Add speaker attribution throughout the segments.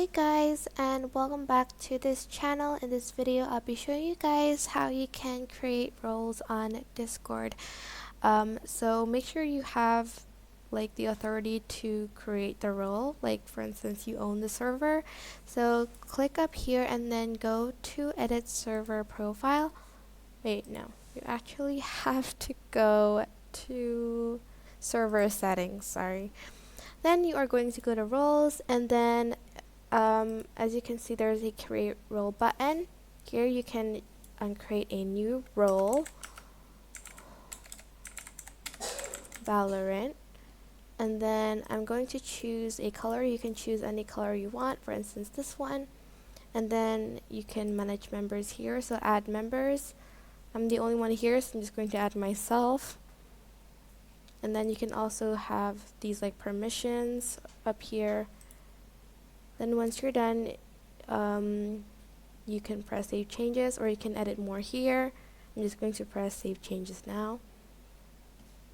Speaker 1: Hey guys, and welcome back to this channel. In this video I'll be showing you guys how you can create roles on Discord. So make sure you have like the authority to create the role, like for instance you own the server. So click up here and then go to edit server profile. Wait, no, you actually have to go to server settings, sorry. Then you are going to go to roles, and then as you can see, there's a create role button. Here you can create a new role, Valorant, and then I'm going to choose a color. You can choose any color you want, for instance this one, and then you can manage members here, so add members. I'm the only one here, so I'm just going to add myself. And then you can also have these like permissions up here. Then once you're done, you can press save changes, or you can edit more here. I'm just going to press save changes now.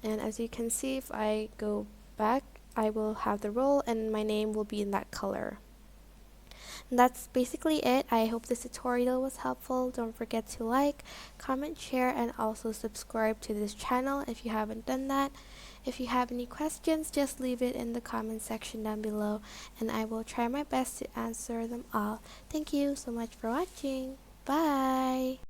Speaker 1: And as you can see, if I go back, I will have the role and my name will be in that color. And that's basically it. I hope this tutorial was helpful. Don't forget to like, comment, share, and also subscribe to this channel if you haven't done that. If you have any questions, just leave it in the comment section down below and I will try my best to answer them all. Thank you so much for watching. Bye!